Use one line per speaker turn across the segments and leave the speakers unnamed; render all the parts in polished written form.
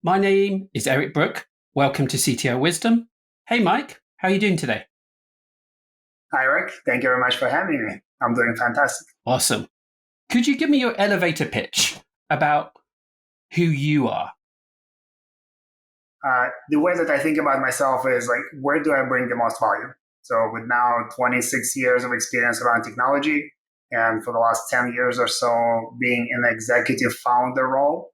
My name is Eric Brooke. Welcome to CTO Wisdom. Hey, Mike, how are you doing today?
Hi, Eric. Thank you very much for having me. I'm doing fantastic.
Awesome. Could you give me your elevator pitch about who you are?
The way that I think about myself is like, where do I bring the most value? So with now 26 years of experience around technology, and for the last 10 years or so being in an executive founder role,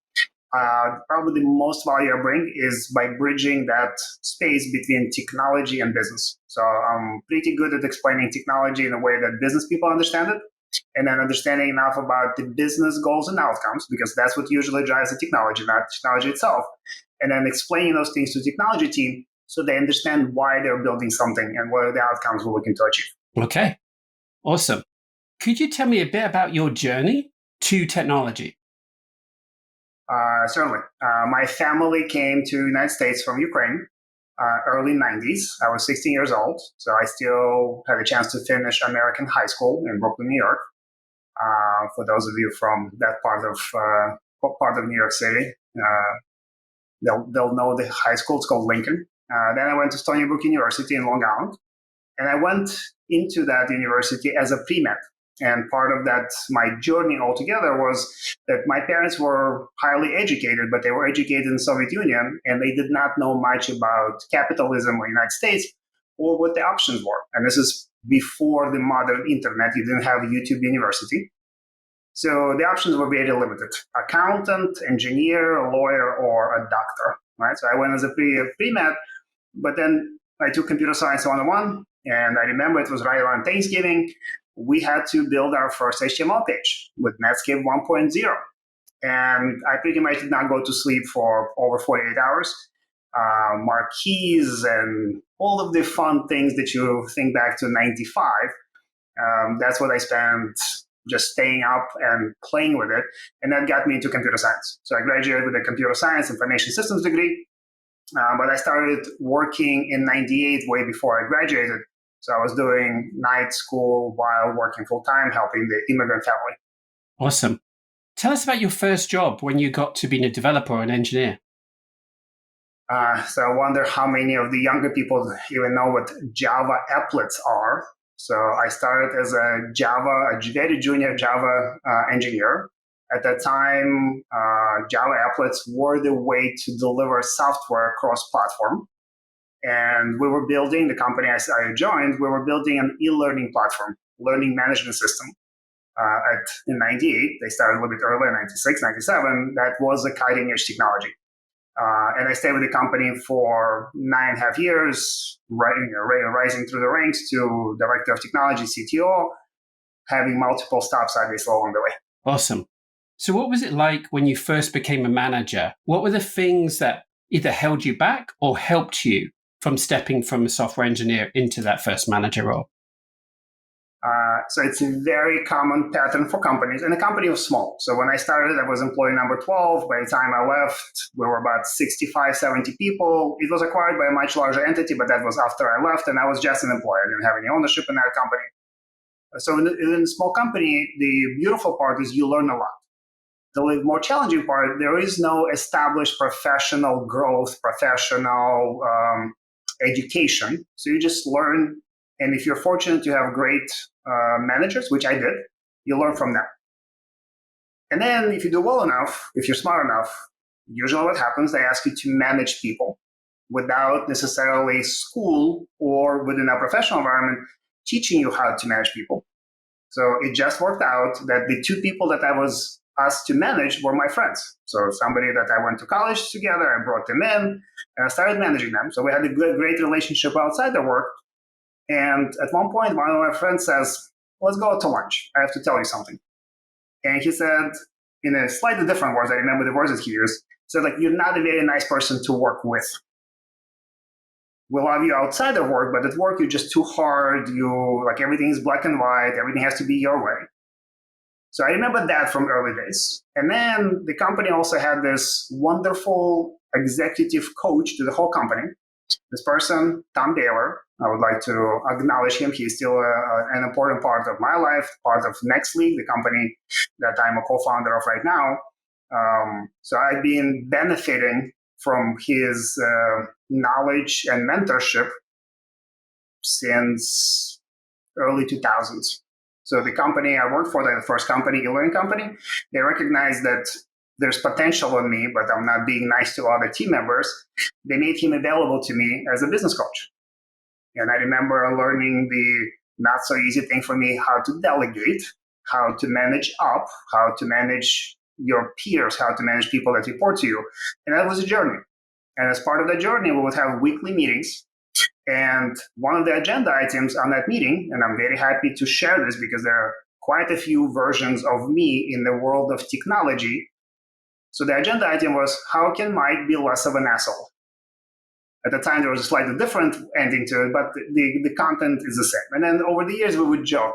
probably the most value I bring is by bridging that space between technology and business. So I'm pretty good at explaining technology in a way that business people understand it, and then understanding enough about the business goals and outcomes, because that's what usually drives the technology, not technology itself. And then explaining those things to the technology team so they understand why they're building something and what are the outcomes we're looking to achieve.
Okay, awesome. Could you tell me a bit about your journey to technology?
Certainly. My family came to the United States from Ukraine, early 90s. I was 16 years old, so I still had a chance to finish American high school in Brooklyn, New York. For those of you from that part of New York City, they'll know the high school. It's called Lincoln. Then I went to Stony Brook University in Long Island, and I went into that university as a pre-med. And part of that, my journey altogether, was that my parents were highly educated, but they were educated in the Soviet Union, and they did not know much about capitalism or the United States or what the options were. And this is before the modern internet. You didn't have YouTube University. So the options were very limited: accountant, engineer, a lawyer, or a doctor. Right? So I went as a pre-med, but then I took computer science 101, and I remember it was right around Thanksgiving. We had to build our first HTML page with Netscape 1.0. And I pretty much did not go to sleep for over 48 hours. Marquees and all of the fun things that you think back to 95. That's what I spent just staying up and playing with it. And that got me into computer science. So I graduated with a computer science information systems degree. But I started working in 98, way before I graduated. So I was doing night school while working full-time, helping the immigrant family.
Awesome. Tell us about your first job when you got to being a developer or an engineer.
So I wonder how many of the younger people even know what Java applets are. So I started as a very junior Java engineer. At that time, Java applets were the way to deliver software cross-platform. And we were building, the company I joined, we were building an e-learning platform, learning management system. In 98, they started a little bit earlier, 96, 97, that was a cutting edge technology. And I stayed with the company for 9.5 years, rising through the ranks to director of technology, CTO, having multiple stops obviously along the way.
Awesome. So what was it like when you first became a manager? What were the things that either held you back or helped you from stepping from a software engineer into that first manager role?
So it's a very common pattern for companies, and the company was small. So when I started, I was employee number 12. By the time I left, we were about 65, 70 people. It was acquired by a much larger entity, but that was after I left, and I was just an employee. I didn't have any ownership in that company. So in a small company, the beautiful part is you learn a lot. The more challenging part, there is no established professional growth, professional education. So you just learn. And if you're fortunate to have great managers, which I did, you learn from them. And then if you do well enough, if you're smart enough, usually what happens, they ask you to manage people without necessarily school or within a professional environment teaching you how to manage people. So it just worked out that the two people that I was asked to manage were my friends. So somebody that I went to college together, I brought them in, and I started managing them. So we had a great relationship outside the work. And at one point, one of my friends says, let's go out to lunch. I have to tell you something. And he said, in a slightly different words, I remember the words that he used, said, like, you're not a very nice person to work with. We love you outside of work, but at work, you're just too hard. You, like, everything is black and white. Everything has to be your way. So I remember that from early days. And then the company also had this wonderful executive coach to the whole company. This person, Tom Baylor, I would like to acknowledge him. He's still an important part of my life, part of Next League, the company that I'm a co-founder of right now. So I've been benefiting from his knowledge and mentorship since early 2000s. So the company I worked for, the first company, e-learning company, they recognized that there's potential in me, but I'm not being nice to other team members. They made him available to me as a business coach. And I remember learning the not so easy thing for me, how to delegate, how to manage up, how to manage your peers, how to manage people that report to you. And that was a journey. And as part of that journey, we would have weekly meetings. And one of the agenda items on that meeting, and I'm very happy to share this because there are quite a few versions of me in the world of technology. So the agenda item was, how can Mike be less of an asshole? At the time, there was a slightly different ending to it, but the content is the same. And then over the years, we would joke,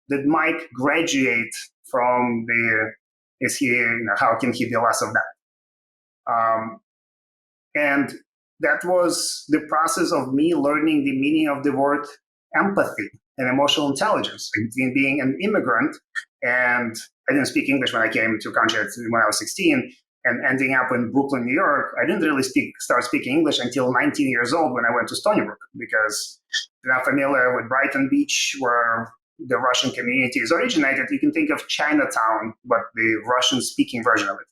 did Mike graduate from how can he be less of that? And that was the process of me learning the meaning of the word empathy and emotional intelligence, between being an immigrant, and I didn't speak English when I came to country when I was 16, and ending up in Brooklyn, New York. I didn't really start speaking English until 19 years old when I went to Stony Brook, because if you're not familiar with Brighton Beach, where the Russian community is originated, you can think of Chinatown, but the Russian-speaking version of it.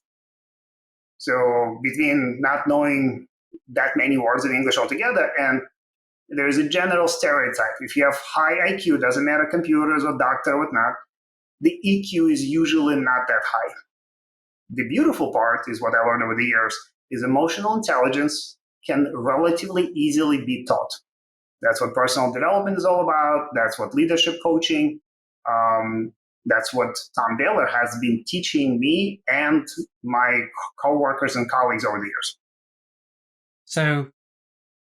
So between not knowing that many words in English altogether, and there's a general stereotype. If you have high IQ, doesn't matter computers or doctor or whatnot, the EQ is usually not that high. The beautiful part is what I learned over the years is emotional intelligence can relatively easily be taught. That's what personal development is all about. That's what leadership coaching. That's what Tom Baylor has been teaching me and my coworkers and colleagues over the years.
So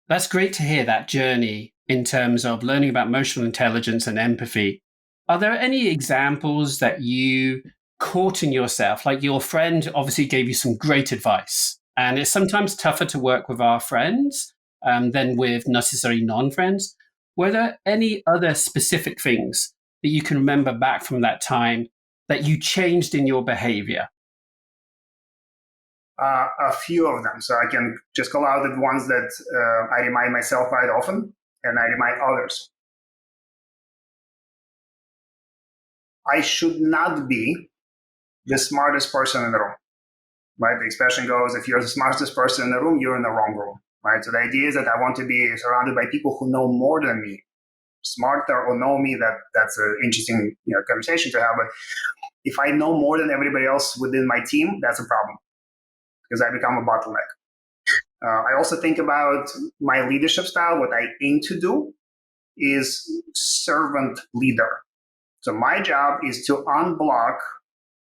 that's great to hear that journey in terms of learning about emotional intelligence and empathy. Are there any examples that you caught in yourself? Like your friend obviously gave you some great advice, and it's sometimes tougher to work with our friends than with necessarily non-friends. Were there any other specific things that you can remember back from that time that you changed in your behavior?
A few of them. So I can just call out the ones that I remind myself quite often, and I remind others. I should not be the smartest person in the room, right? The expression goes, if you're the smartest person in the room, you're in the wrong room, right? So the idea is that I want to be surrounded by people who know more than me, smarter or know me. That's an interesting conversation to have. But if I know more than everybody else within my team, that's a problem, because I become a bottleneck. I also think about my leadership style. What I aim to do is servant leader. So my job is to unblock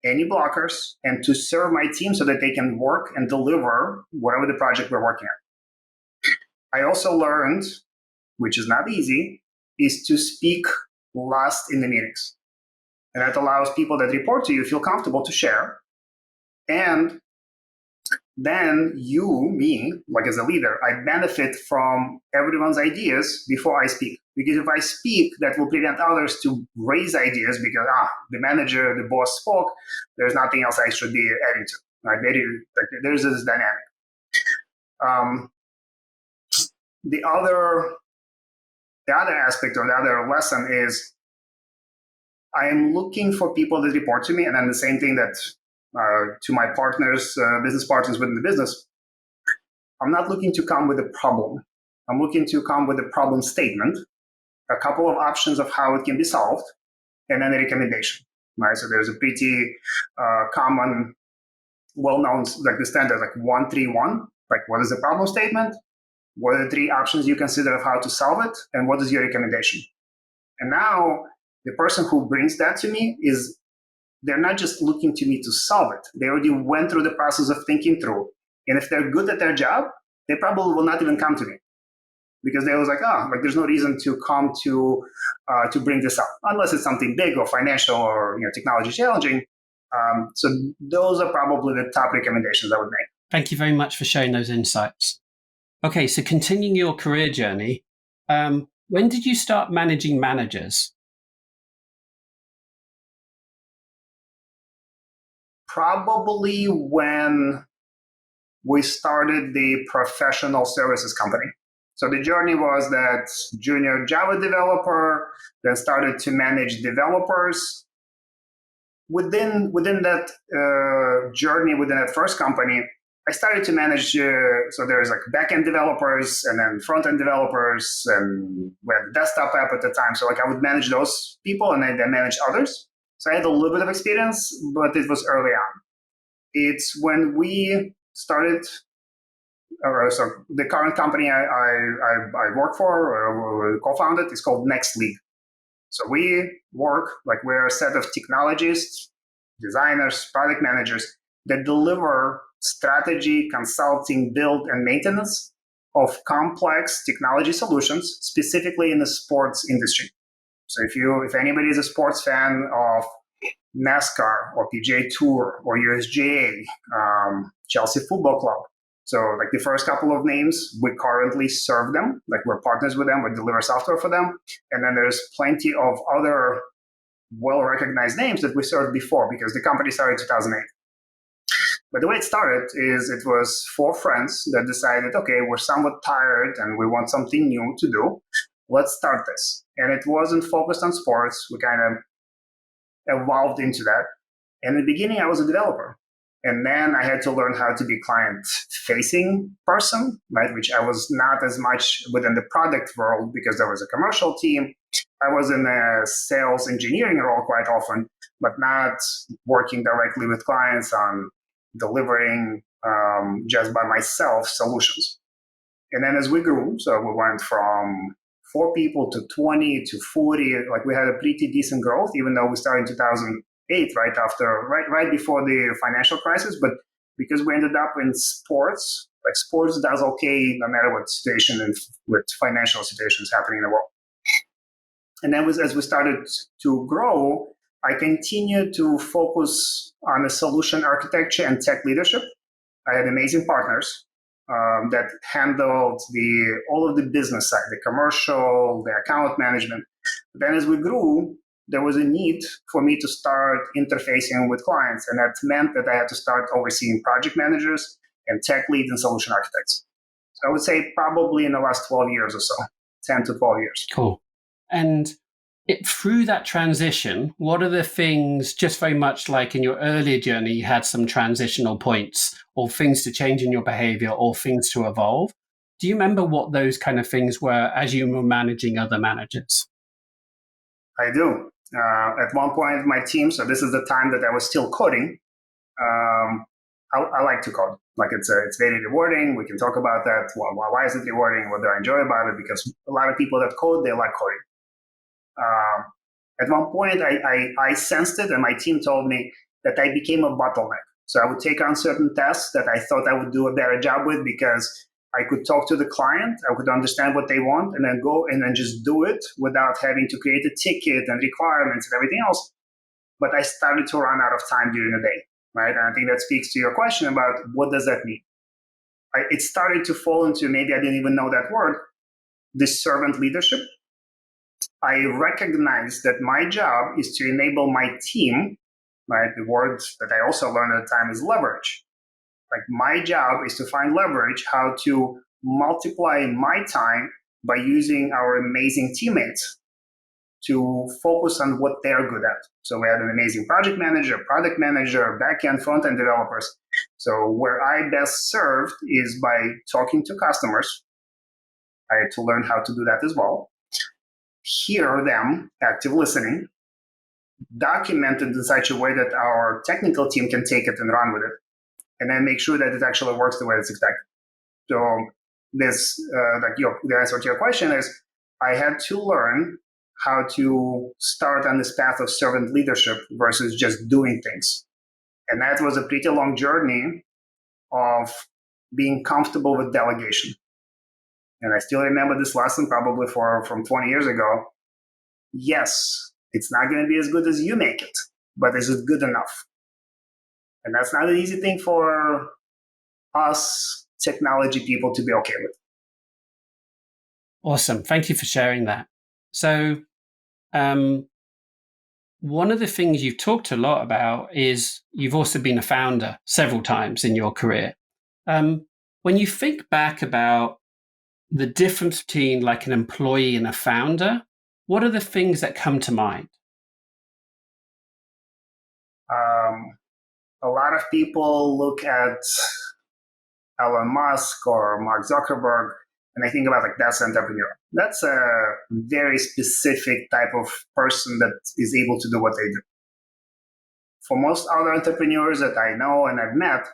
any blockers and to serve my team so that they can work and deliver whatever the project we're working on. I also learned, which is not easy, is to speak last in the meetings. And that allows people that report to you feel comfortable to share. And then me, like as a leader, I benefit from everyone's ideas before I speak. Because if I speak, that will prevent others to raise ideas because, the manager, the boss spoke, there's nothing else I should be adding to. Right? There's this dynamic. The other aspect or the other lesson is I am looking for people that report to me, and then the same thing that to my partners, business partners within the business. I'm not looking to come with a problem. I'm looking to come with a problem statement, a couple of options of how it can be solved, and then a recommendation. Right? So there's a pretty common, well-known, like the standard, like 1-3-1. Like, what is the problem statement? What are the 3 options you consider of how to solve it? And what is your recommendation? And now the person who brings that to me they're not just looking to me to solve it. They already went through the process of thinking through. And if they're good at their job, they probably will not even come to me, because they was like, there's no reason to come to bring this up, unless it's something big or financial or technology challenging. So those are probably the top recommendations I would make.
Thank you very much for sharing those insights. Okay, so continuing your career journey, when did you start managing managers?
Probably when we started the professional services company. So the journey was that junior Java developer, then started to manage developers. Within that journey, within that first company, I started to manage, so there's like backend developers and then front-end developers, and we had a desktop app at the time. So like I would manage those people and then manage others. So I had a little bit of experience, but it was early on. It's when we started, so the current company I work for, or co-founded, is called Next League. So we work, like we're a set of technologists, designers, product managers that deliver strategy, consulting, build, and maintenance of complex technology solutions, specifically in the sports industry. So if anybody is a sports fan of NASCAR or PGA Tour or USGA, Chelsea Football Club, so like the first couple of names, we currently serve them, like we're partners with them, we deliver software for them. And then there's plenty of other well-recognized names that we served before, because the company started in 2008. But the way it started is it was 4 friends that decided, okay, we're somewhat tired and we want something new to do. Let's start this. And it wasn't focused on sports. We kind of evolved into that. In the beginning, I was a developer. And then I had to learn how to be client-facing person, right? Which I was not as much within the product world because there was a commercial team. I was in a sales engineering role quite often, but not working directly with clients on delivering just by myself solutions. And then as we grew, so we went from 4 people to 20 to 40, like we had a pretty decent growth, even though we started in 2008, right before the financial crisis. But because we ended up in sports, like sports does okay no matter what situation and with financial situations happening in the world. And then as we started to grow, I continued to focus on the solution architecture and tech leadership. I had amazing partners that handled all of the business side, the commercial, the account management. But then as we grew, there was a need for me to start interfacing with clients. And that meant that I had to start overseeing project managers and tech leads and solution architects. So I would say probably in the last 12 years or so, 10 to 12 years.
Cool. And through that transition, what are the things, just very much like in your earlier journey, you had some transitional points or things to change in your behavior or things to evolve? Do you remember what those kind of things were as you were managing other managers?
I do. At one point, my team, so this is the time that I was still coding. I like to code. Like it's very rewarding. We can talk about that. Why is it rewarding? What do I enjoy about it? Because a lot of people that code, they like coding. At one point, I sensed it, and my team told me that I became a bottleneck. So I would take on certain tasks that I thought I would do a better job with because I could talk to the client, I could understand what they want, and then go and then just do it without having to create a ticket and requirements and everything else. But I started to run out of time during the day, right? And I think that speaks to your question about what does that mean. It started to fall into, maybe I didn't even know that word, this servant leadership. I recognize that my job is to enable my team, right? The word that I also learned at the time is leverage. Like my job is to find leverage, how to multiply my time by using our amazing teammates to focus on what they're good at. So we had an amazing project manager, product manager, back-end, front-end developers. So where I best served is by talking to customers. I had to learn how to do that as well. Hear them, active listening, documented in such a way that our technical team can take it and run with it, and then make sure that it actually works the way it's expected. So this, the answer to your question is, I had to learn how to start on this path of servant leadership versus just doing things. And that was a pretty long journey of being comfortable with delegation. And I still remember this lesson probably from 20 years ago. Yes, it's not going to be as good as you make it, but is it good enough? And that's not an easy thing for us technology people to be okay with.
Awesome. Thank you for sharing that. So one of the things you've talked a lot about is you've also been a founder several times in your career. When you think back about the difference between like an employee and a founder, what are the things that come to mind?
A lot of people look at Elon Musk or Mark Zuckerberg, and I think about like that's an entrepreneur. That's a very specific type of person that is able to do what they do. For most other entrepreneurs that I know and I've met,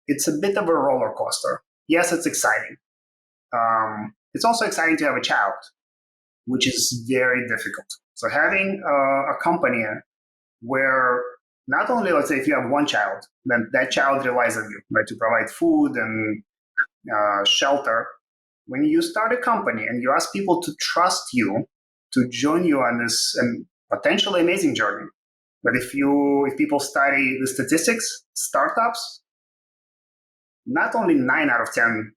it's a bit of a roller coaster. Yes, it's exciting. It's also exciting to have a child, which is very difficult. So having a company where not only, let's say, if you have one child, then that child relies on you, right, to provide food and shelter. When you start a company and you ask people to trust you to join you on this and potentially amazing journey, but if people study the statistics, startups, not only 9 out of 10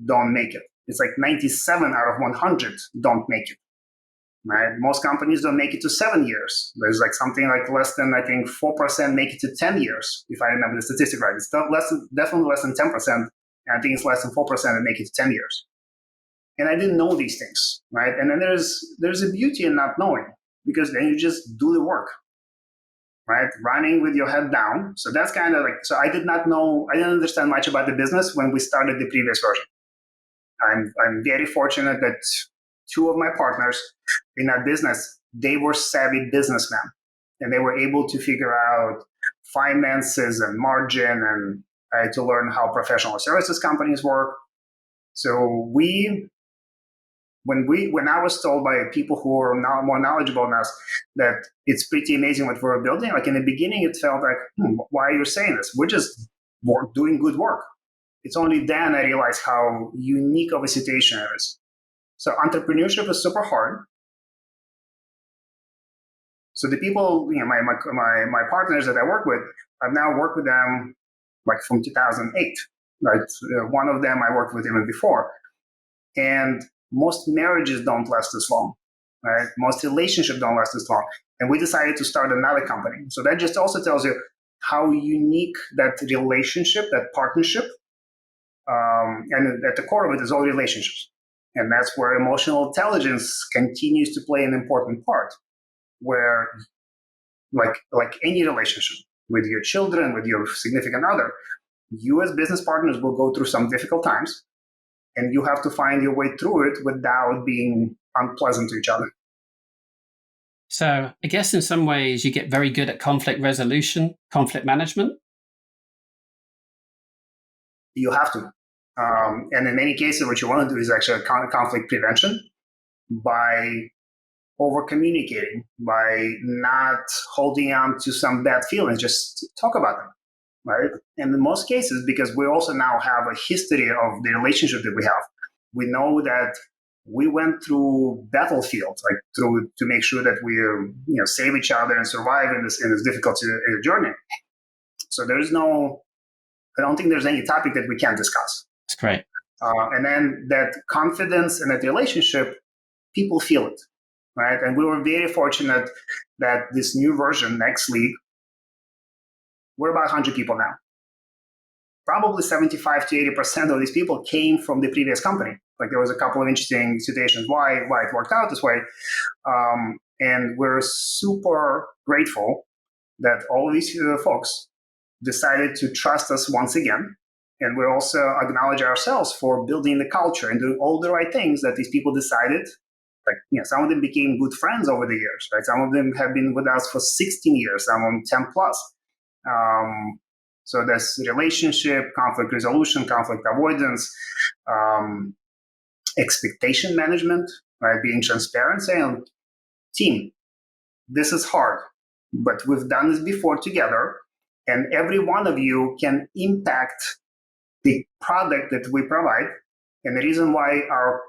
don't make it. It's like 97 out of 100 don't make it. Right? Most companies don't make it to 7 years. There's like something like less than, I think, 4% make it to 10 years, if I remember the statistic right. It's definitely less than 10%, and I think it's less than 4% that make it to 10 years. And I didn't know these things, right? And then there's a beauty in not knowing, because then you just do the work, right? Running with your head down. So that's kind of like, so I didn't understand much about the business when we started the previous version. I'm very fortunate that two of my partners in that business, they were savvy businessmen, and they were able to figure out finances and margin, and I had to learn how professional services companies work. So when I was told by people who were now more knowledgeable than us that it's pretty amazing what we're building, like in the beginning, it felt like, why are you saying this? We're just doing good work. It's only then I realized how unique of a situation it is. So entrepreneurship is super hard. So the people, my partners that I work with, I've now worked with them like from 2008. Right, one of them I worked with even before, and most marriages don't last this long. Right, most relationships don't last this long, and we decided to start another company. So that just also tells you how unique that relationship, that partnership, and at the core of it is all relationships. And that's where emotional intelligence continues to play an important part, where like any relationship with your children, with your significant other, you as business partners will go through some difficult times, and you have to find your way through it without being unpleasant to each other.
So I guess in some ways you get very good at conflict resolution, conflict management.
You have to. And in many cases, what you want to do is actually conflict prevention by over communicating, by not holding on to some bad feelings, just talk about them, right? And in most cases, because we also now have a history of the relationship that we have, we know that we went through battlefields, like to make sure that we save each other and survive in this difficult journey. So I don't think there's any topic that we can't discuss.
That's great.
And then that confidence and that relationship, people feel it, right? And we were very fortunate that this new version, Next League, we're about 100 people now. Probably 75 to 80% of these people came from the previous company. Like there was a couple of interesting situations why it worked out this way. And we're super grateful that all of these folks decided to trust us once again. And we also acknowledge ourselves for building the culture and doing all the right things that these people decided. Like, some of them became good friends over the years, right? Some of them have been with us for 16 years, some of them 10 plus. So there's relationship, conflict resolution, conflict avoidance, expectation management, right? Being transparent, saying, team, this is hard, but we've done this before together, and every one of you can impact the product that we provide. And the reason why our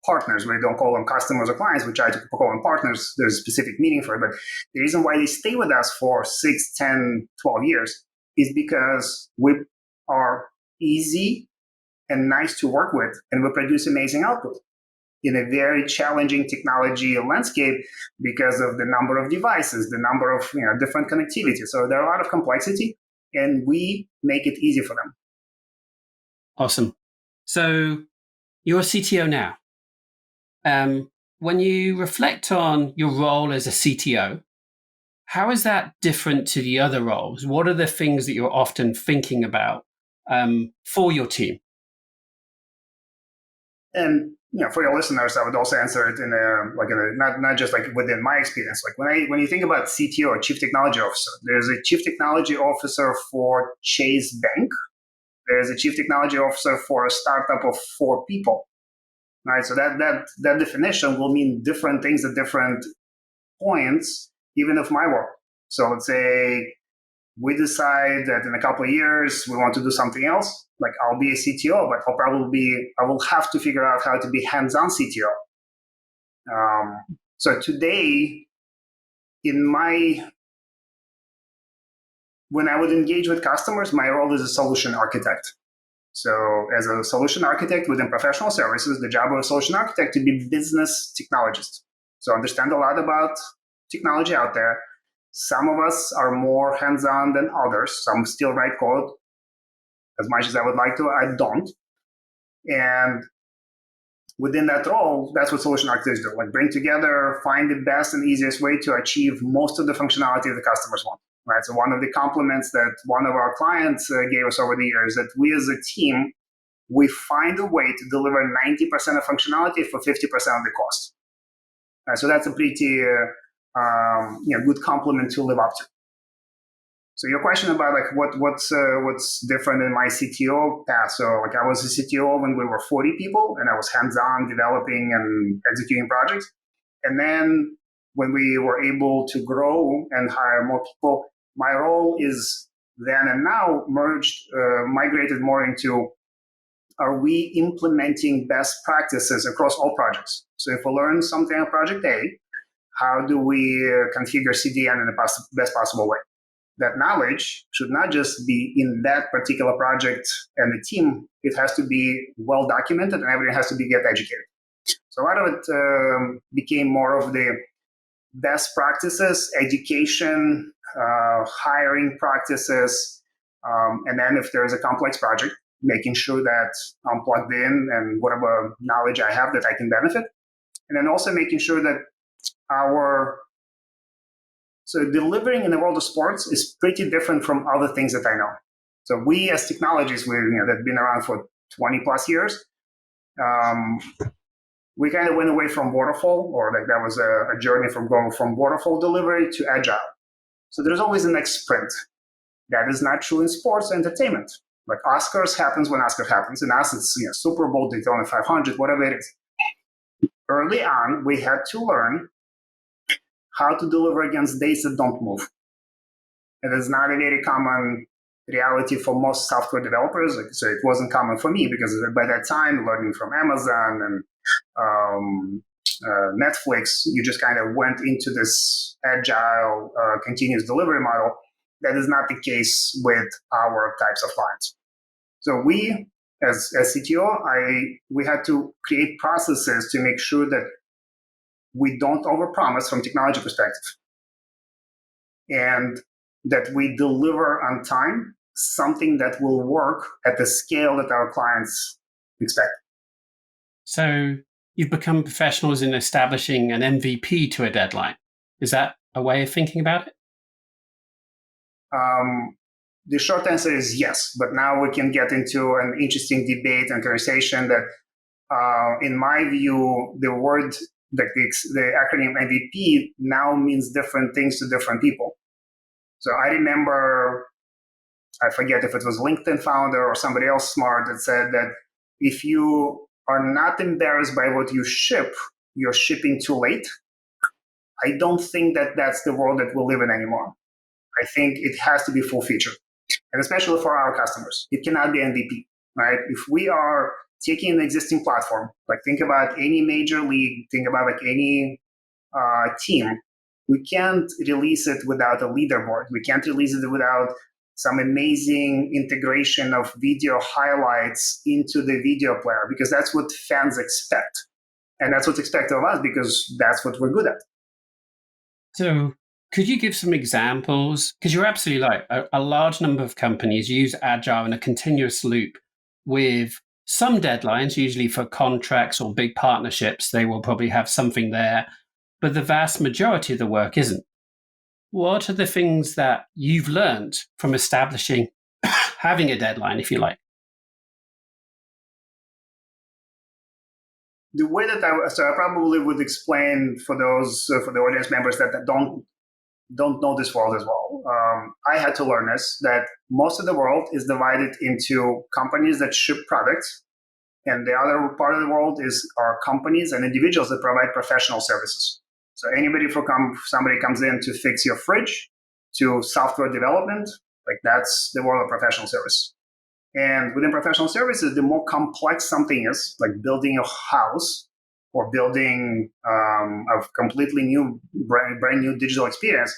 partners, we don't call them customers or clients, we try to call them partners, there's a specific meaning for it, but the reason why they stay with us for 6, 10, 12 years is because we are easy and nice to work with, and we produce amazing output in a very challenging technology landscape because of the number of devices, the number of different connectivity. So there are a lot of complexity, and we make it easy for them.
Awesome. So you're a CTO now. When you reflect on your role as a CTO, how is that different to the other roles? What are the things that you're often thinking about for your team?
And for your listeners, I would also answer it in not just like within my experience. Like when you think about CTO, or Chief Technology Officer, there's a Chief Technology Officer for Chase Bank. There's a Chief Technology Officer for a startup of 4 people. Right, so that definition will mean different things at different points, even of my work. So let's say we decide that in a couple of years we want to do something else. Like I'll be a CTO, but I will have to figure out how to be hands-on CTO. So today, when I would engage with customers, my role is a solution architect. So as a solution architect within professional services, the job of a solution architect to be business technologist. So understand a lot about technology out there. Some of us are more hands-on than others. Some still write code as much as I would like to. I don't. And within that role, that's what solution architects do. Like bring together, find the best and easiest way to achieve most of the functionality the customers want. Right. So one of the compliments that one of our clients gave us over the years that we as a team, we find a way to deliver 90% of functionality for 50% of the cost. So that's a pretty good compliment to live up to. So your question about like what's different in my CTO path. So like I was a CTO when we were 40 people and I was hands-on developing and executing projects. And then when we were able to grow and hire more people, my role is then and now migrated more into, are we implementing best practices across all projects? So if we learn something on project A, how do we configure CDN in the best possible way? That knowledge should not just be in that particular project and the team. It has to be well documented and everyone has to get educated. So a lot of it became more of the best practices, education, hiring practices, and then if there's a complex project, making sure that I'm plugged in and whatever knowledge I have that I can benefit. And then also making sure that so delivering in the world of sports is pretty different from other things that I know. So we as technologists, that have been around for 20 plus years, we kind of went away from waterfall, or like that was a journey from going from waterfall delivery to agile. So there's always a next sprint. That is not true in sports or entertainment. Like Oscars happens when Oscars happens. In us, it's Super Bowl, Daytona 500, whatever it is. Early on, we had to learn how to deliver against dates that don't move. It is not a very common reality for most software developers. So it wasn't common for me because by that time, learning from Amazon and Netflix, you just kind of went into this agile continuous delivery model. That is not the case with our types of clients. So we, as CTO, we had to create processes to make sure that we don't overpromise from technology perspective, and that we deliver on time something that will work at the scale that our clients expect.
So you've become professionals in establishing an MVP to a deadline. Is that a way of thinking about it?
The short answer is yes, but now we can get into an interesting debate and conversation that, in my view, the word, the acronym MVP now means different things to different people. So I remember, I forget if it was LinkedIn founder or somebody else smart that said that if you are not embarrassed by what you ship, you're shipping too late. I don't think that that's the world that we live in anymore. I think it has to be full feature, and especially for our customers. It cannot be MVP, right? If we are taking an existing platform, like think about any major league, think about like any team, we can't release it without a leaderboard. We can't release it without some amazing integration of video highlights into the video player, because that's what fans expect. And that's what's expected of us because that's what we're good at.
So could you give some examples? Because you're absolutely right. A large number of companies use Agile in a continuous loop with some deadlines, usually for contracts or big partnerships, they will probably have something there, but the vast majority of the work isn't. What are the things that you've learned from establishing having a deadline, if you like?
The way that I probably would explain for those for the audience members that don't know this world as well. I had to learn this, that most of the world is divided into companies that ship products, and the other part of the world are companies and individuals that provide professional services. So somebody comes in to fix your fridge, to software development, like that's the world of professional service. And within professional services, the more complex something is, like building a house or building a completely new, brand new digital experience,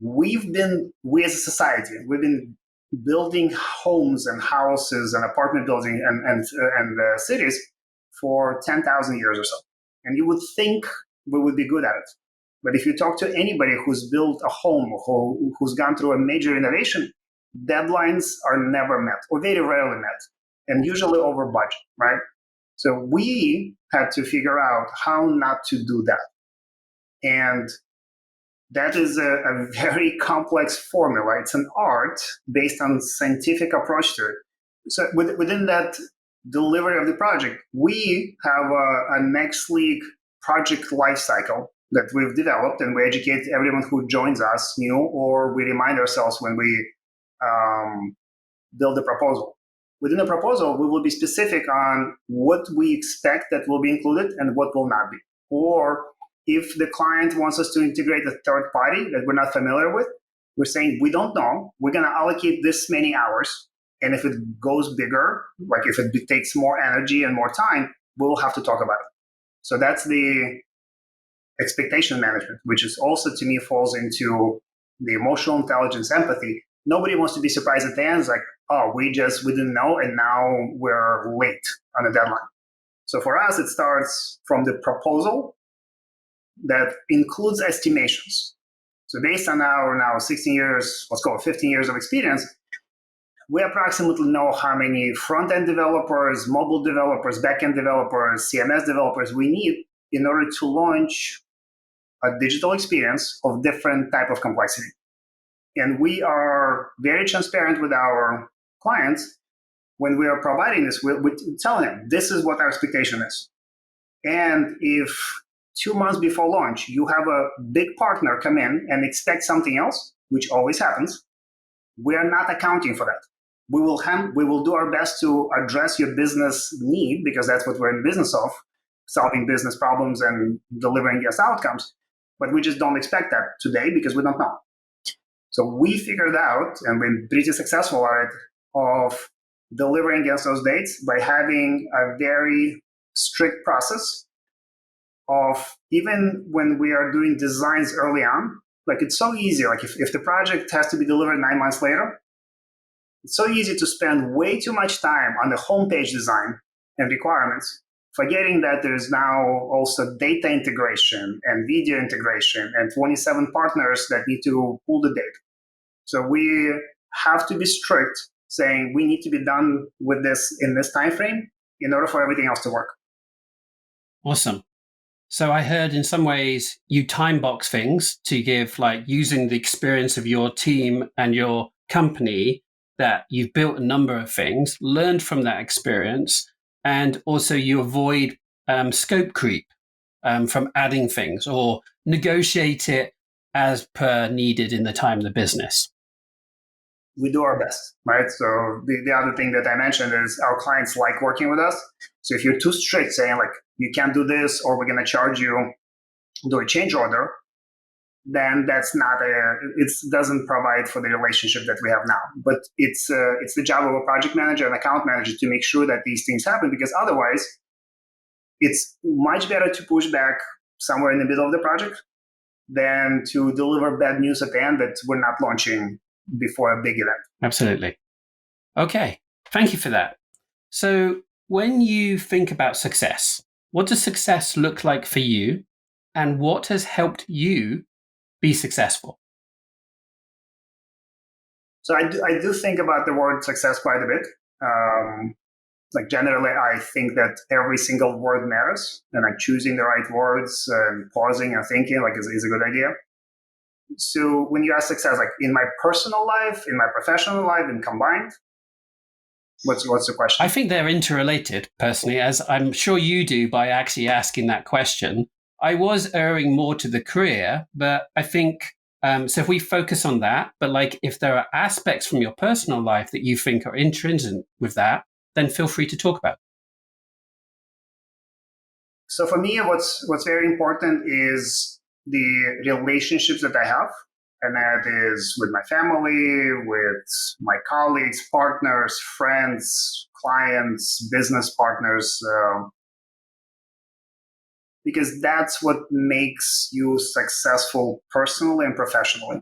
we as a society, we've been building homes and houses and apartment buildings and cities for 10,000 years or so. And you would think we would be good at it. But if you talk to anybody who's built a home or who's gone through a major innovation, deadlines are never met or very rarely met, and usually over budget, right? So we had to figure out how not to do that. And that is a very complex formula. It's an art based on scientific approach to it. So within that delivery of the project, we have a next league project lifecycle that we've developed, and we educate everyone who joins us new, or we remind ourselves when we build a proposal. Within the proposal, we will be specific on what we expect that will be included and what will not be. Or if the client wants us to integrate a third party that we're not familiar with, we're saying, we don't know, we're going to allocate this many hours. And if it goes bigger, like if it takes more energy and more time, we'll have to talk about it. So that's the expectation management, which is also, to me, falls into the emotional intelligence, empathy. Nobody wants to be surprised at the end. It's like, oh, we didn't know, and now we're late on the deadline. So for us, it starts from the proposal that includes estimations. So based on our now 16 years, let's call it 15 years of experience, we approximately know how many front-end developers, mobile developers, back-end developers, CMS developers we need in order to launch a digital experience of different type of complexity. And we are very transparent with our clients when we are providing this. We tell them, this is what our expectation is. And if 2 months before launch, you have a big partner come in and expect something else, which always happens, we are not accounting for that. We will do our best to address your business need, because that's what we're in business of, solving business problems and delivering guest outcomes. But we just don't expect that today because we don't know. So we figured out, and been pretty successful at it, of delivering against those dates by having a very strict process of, even when we are doing designs early on, like it's so easy, like if the project has to be delivered 9 months later, it's so easy to spend way too much time on the homepage design and requirements, forgetting that there's now also data integration and video integration and 27 partners that need to pull the data. So we have to be strict, saying we need to be done with this in this time frame in order for everything else to work.
Awesome. So I heard in some ways you time box things to give, like, using the experience of your team and your company, that you've built a number of things, learned from that experience, and also you avoid scope creep from adding things, or negotiate it as per needed in the time of the business.
We do our best, right? So the other thing that I mentioned is our clients like working with us. So if you're too strict, saying like, you can't do this, or we're going to charge you, do a change order, then that's not it doesn't provide for the relationship that we have now. But it's the job of a project manager and account manager to make sure that these things happen, because otherwise it's much better to push back somewhere in the middle of the project than to deliver bad news at the end that we're not launching before a big event.
Absolutely. Okay. Thank you for that. So when you think about success, what does success look like for you, and what has helped you be successful?
So I do think about the word success quite a bit. Like generally, I think that every single word matters, and like choosing the right words and pausing and thinking like is a good idea. So when you ask success, like in my personal life, in my professional life, and combined, what's the question?
I think they're interrelated, personally, as I'm sure you do by actually asking that question. I was erring more to the career, but I think so if we focus on that, but like if there are aspects from your personal life that you think are intrinsic with that, then feel free to talk about it.
So for me, what's very important is the relationships that I have, and that is with my family, with my colleagues, partners, friends, clients, business partners, because that's what makes you successful personally and professionally.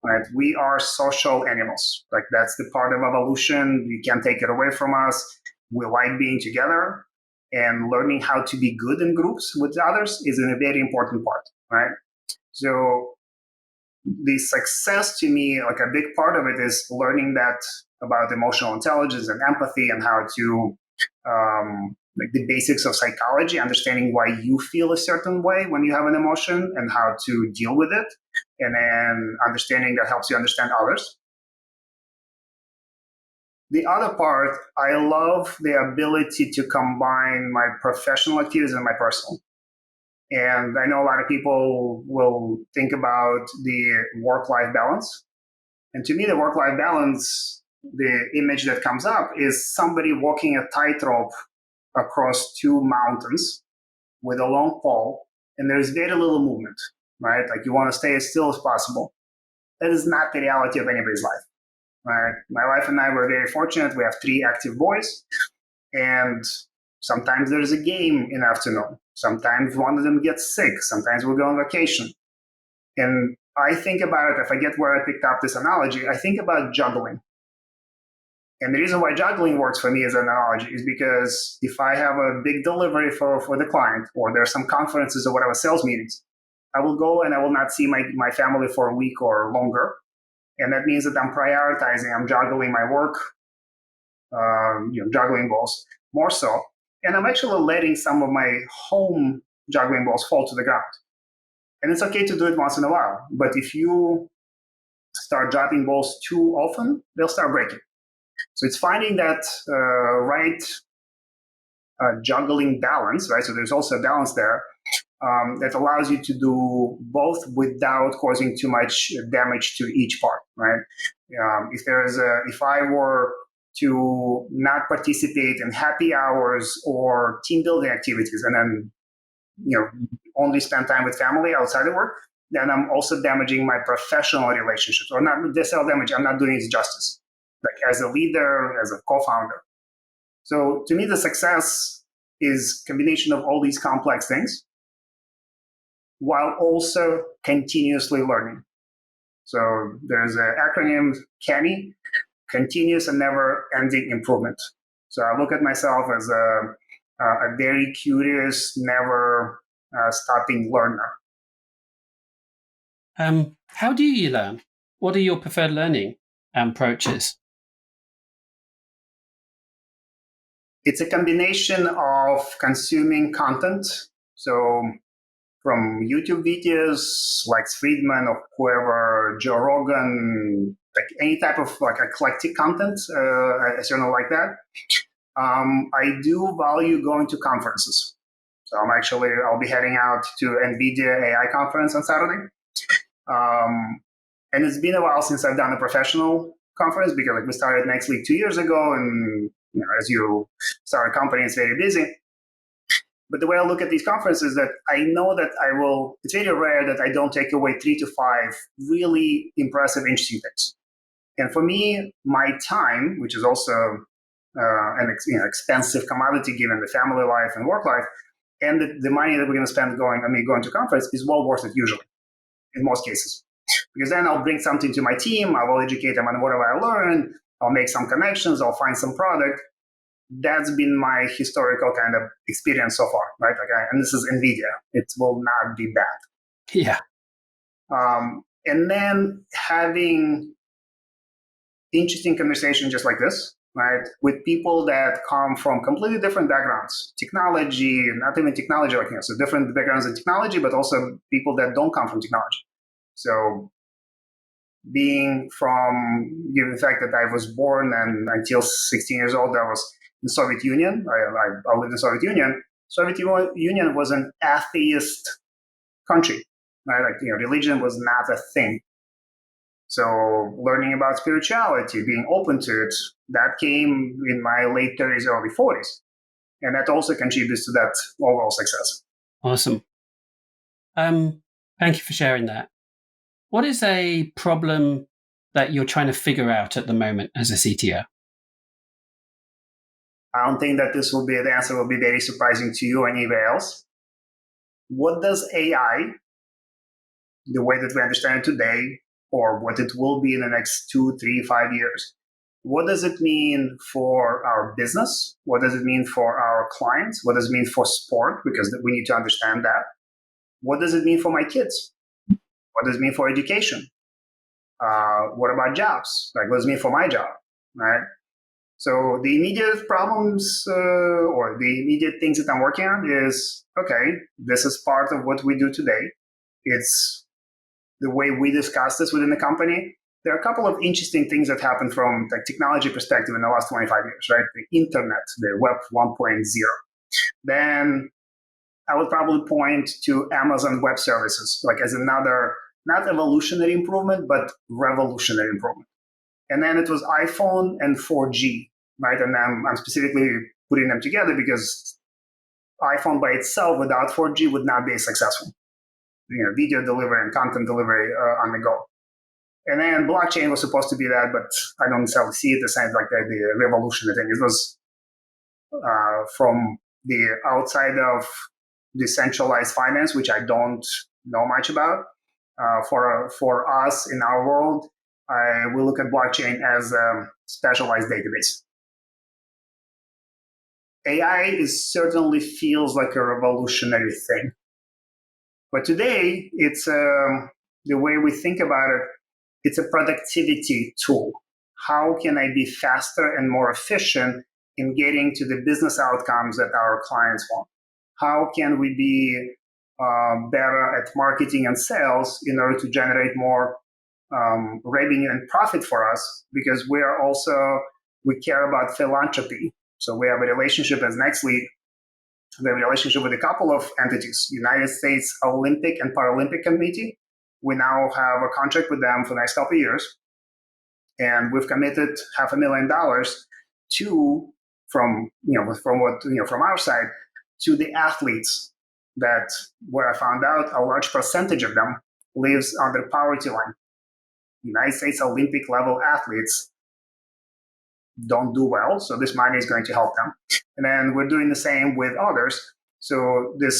Right? We are social animals. Like that's the part of evolution. You can't take it away from us. We like being together, and learning how to be good in groups with others is a very important part, right? So the success to me, like a big part of it is learning that about emotional intelligence and empathy and how to like the basics of psychology, understanding why you feel a certain way when you have an emotion and how to deal with it, and then understanding that helps you understand others. The other part, I love the ability to combine my professional activities and my personal. And I know a lot of people will think about the work-life balance. And to me, the work-life balance, the image that comes up is somebody walking a tightrope across two mountains with a long pole, and there's very little movement, right? Like you want to stay as still as possible. That is not the reality of anybody's life, right? My wife and I were very fortunate. We have 3 active boys, and sometimes there's a game in the afternoon. Sometimes one of them gets sick. Sometimes we go on vacation. And I think about it, if I get where I picked up this analogy, I think about juggling. And the reason why juggling works for me as an analogy is because if I have a big delivery for the client, or there's some conferences or whatever, sales meetings, I will go and I will not see my family for a week or longer. And that means that I'm prioritizing, I'm juggling my work, juggling balls more so. And I'm actually letting some of my home juggling balls fall to the ground. And it's okay to do it once in a while. But if you start dropping balls too often, they'll start breaking. So it's finding that right juggling balance, right? So there's also a balance there that allows you to do both without causing too much damage to each part, right? If I were to not participate in happy hours or team building activities, and then only spend time with family outside of work, then I'm also damaging my professional relationships, or not necessarily damage. I'm not doing it justice, like as a leader, as a co-founder. So to me, the success is a combination of all these complex things, while also continuously learning. So there's an acronym, CANI, continuous and never-ending improvement. So I look at myself as a very curious, never stopping learner.
How do you learn? What are your preferred learning approaches?
It's a combination of consuming content. So from YouTube videos, like Friedman or whoever, Joe Rogan, like any type of like eclectic content, I certainly like that. I do value going to conferences. So I'll be heading out to NVIDIA AI conference on Saturday. And it's been a while since I've done a professional conference, because like we started Next League 2 years ago, and as you start a company, it's very busy. But the way I look at these conferences is that I know that it's very rare that I don't take away 3 to 5 really impressive, interesting things. And for me, my time, which is also an expensive commodity given the family life and work life, and the money that we're going to spend going to conference is well worth it usually, in most cases. Because then I'll bring something to my team, I will educate them on whatever I learned, I'll make some connections, I'll find some product. That's been my historical kind of experience so far, right? And this is NVIDIA. It will not be bad.
Yeah.
And then having interesting conversation just like this, right? With people that come from completely different backgrounds, technology, not even technology, like, so different backgrounds in technology, but also people that don't come from technology. So being from, given the fact that I was born and until 16 years old, I was in the Soviet Union. I lived in the Soviet Union. Soviet Union was an atheist country, right? Like, religion was not a thing. So learning about spirituality, being open to it, that came in my late 30s, early 40s. And that also contributes to that overall success.
Awesome. Thank you for sharing that. What is a problem that you're trying to figure out at the moment as a CTO?
I don't think that the answer will be very surprising to you or anybody else. What does AI, the way that we understand it today, or what it will be in the next 2, 3, 5 years, what does it mean for our business? What does it mean for our clients? What does it mean for sport? Because we need to understand that. What does it mean for my kids? What does it mean for education? What about jobs? Like, what does it mean for my job, right? So the immediate problems or the immediate things that I'm working on is, okay, this is part of what we do today. It's the way we discuss this within the company. There are a couple of interesting things that happened from the technology perspective in the last 25 years, right? The internet, the web 1.0. Then I would probably point to Amazon Web Services, like as another, not evolutionary improvement, but revolutionary improvement. And then it was iPhone and 4G, right? And I'm specifically putting them together because iPhone by itself without 4G would not be successful. Video delivery and content delivery on the go. And then blockchain was supposed to be that, but I don't necessarily see it the same like the revolutionary thing. It was from the outside of decentralized finance, which I don't know much about. For us in our world, we look at blockchain as a specialized database. AI certainly feels like a revolutionary thing. But today, it's the way we think about it, it's a productivity tool. How can I be faster and more efficient in getting to the business outcomes that our clients want? How can we be better at marketing and sales in order to generate more revenue and profit for us? Because we care about philanthropy. So we have a relationship as Nextlead. We have a relationship with a couple of entities, United States Olympic and Paralympic Committee. We now have a contract with them for the next couple of years. And we've committed $500,000 from our side to the athletes that, where I found out a large percentage of them lives on the poverty line. United States Olympic level athletes don't do well, so this money is going to help them. And then we're doing the same with others. So the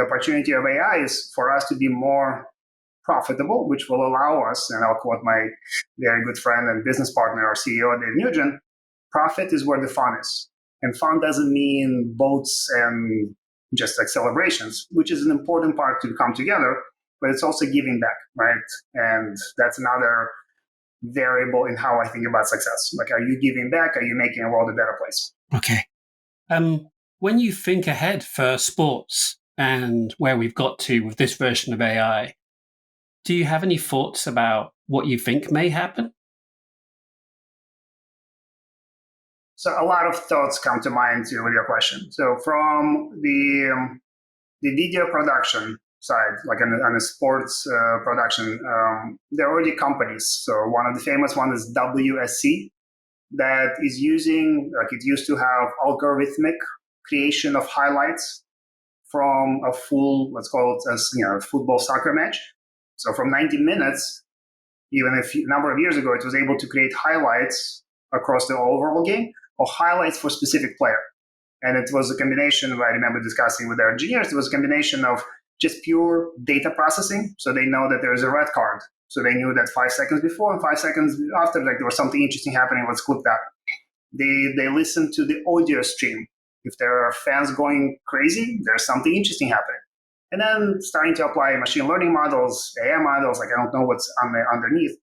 opportunity of AI is for us to be more profitable, which will allow us, and I'll quote my very good friend and business partner, our CEO, Dave Nugent, profit is where the fun is. And fun doesn't mean boats and just like celebrations, which is an important part to come together, but it's also giving back, right? And that's another variable in how I think about success. Like, are you giving back? Are you making a world a better place?
Okay. When you think ahead for sports and where we've got to with this version of AI, do you have any thoughts about what you think may happen?
So a lot of thoughts come to mind with your question. So from the video production side, like on the sports production, there are already companies. So one of the famous ones is WSC that is using, like it used to have algorithmic creation of highlights from a full, let's call it as football soccer match. So from 90 minutes, even a number of years ago, it was able to create highlights across the overall game or highlights for a specific player. And it was a combination of, I remember discussing with their engineers, it was a combination of just pure data processing. So they know that there's a red card. So they knew that 5 seconds before and 5 seconds after, like there was something interesting happening, let's clip that. They listen to the audio stream. If there are fans going crazy, there's something interesting happening. And then starting to apply machine learning models, AI models, like I don't know what's underneath.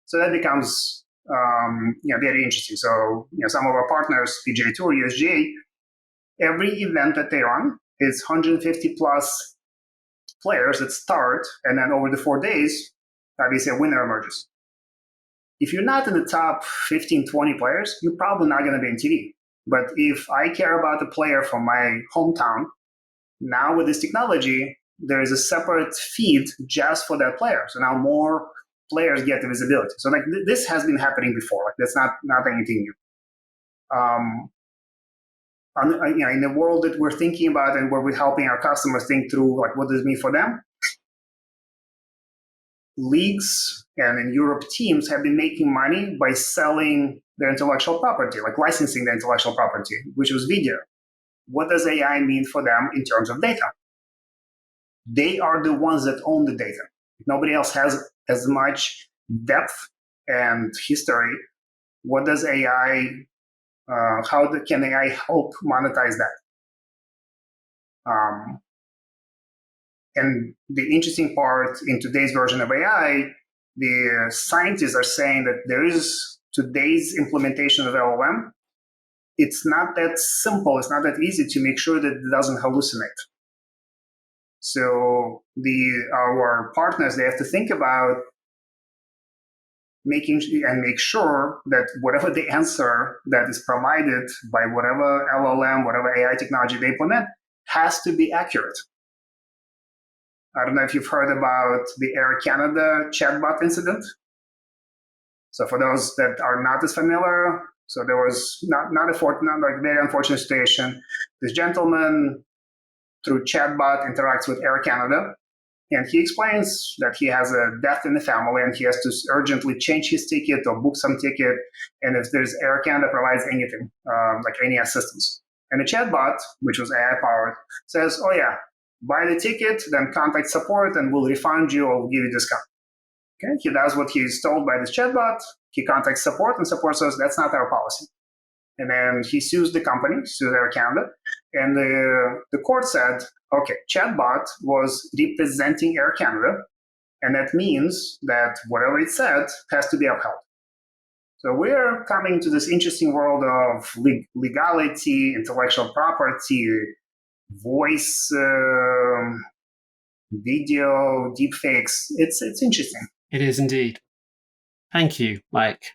So that becomes very interesting. So some of our partners, PGA Tour, USGA, every event that they run is 150 plus players that start, and then over the 4 days, obviously a winner emerges. If you're not in the top 15, 20 players, you're probably not going to be in TV. But if I care about a player from my hometown, now with this technology, there is a separate feed just for that player. So now more players get the visibility. So like this has been happening before. Like that's not anything new. In the world that we're thinking about and where we're helping our customers think through like what does it mean for them, leagues and in Europe teams have been making money by selling their intellectual property, like licensing their intellectual property, which was video. What does AI mean for them in terms of data? They are the ones that own the data. Nobody else has as much depth and history. What does AI, can AI help monetize that? And the interesting part in today's version of AI, the scientists are saying that there is today's implementation of LLM. It's not that simple. It's not that easy to make sure that it doesn't hallucinate. So our partners, they have to think about make sure that whatever the answer that is provided by whatever LLM, whatever AI technology they implement, has to be accurate. I don't know if you've heard about the Air Canada chatbot incident. So for those that are not as familiar, so there was not a very unfortunate situation. This gentleman through chatbot interacts with Air Canada, and he explains that he has a death in the family and he has to urgently change his ticket or book some ticket. And if there's Air Canada provides anything, like any assistance. And the chatbot, which was AI powered, says, "Oh yeah, buy the ticket, then contact support, and we'll refund you or we'll give you a discount." Okay, he does what he's told by this chatbot. He contacts support, and support says that's not our policy. And then he sues the company, sues Air Canada, and the court said, okay, chatbot was representing Air Canada, and that means that whatever it said has to be upheld. So we're coming to this interesting world of legality, intellectual property, voice, video, deepfakes. It's interesting.
It is indeed. Thank you, Mike.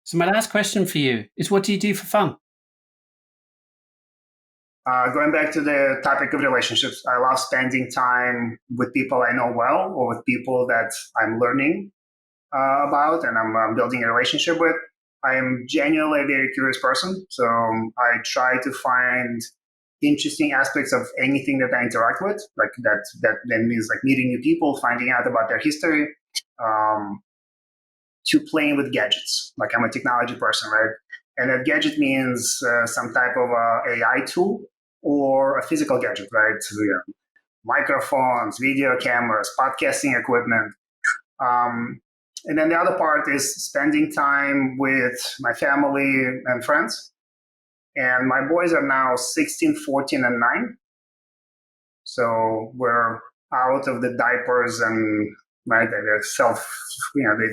So my last question for you is, what do you do for fun?
Going back to the topic of relationships, I love spending time with people I know well or with people that I'm learning about and I'm building a relationship with. I am genuinely a very curious person, so I try to find interesting aspects of anything that I interact with, like that then means like meeting new people, finding out about their history, to playing with gadgets. Like I'm a technology person, right? And that gadget means some type of AI tool or a physical gadget, right? So, microphones, video cameras, podcasting equipment. And then the other part is spending time with my family and friends. And my boys are now 16, 14, and 9. So we're out of the diapers and right, they're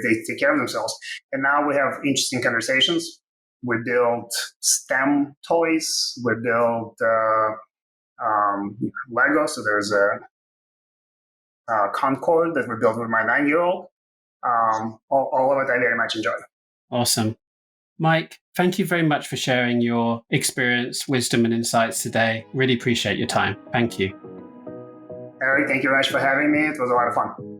they take care of themselves. And now we have interesting conversations. We built STEM toys. We built Lego. So there's a Concorde that we built with my 9-year-old. All of it I very much enjoy.
Awesome. Mike, thank you very much for sharing your experience, wisdom, and insights today. Really appreciate your time. Thank you.
Eric, thank you very much for having me. It was a lot of fun.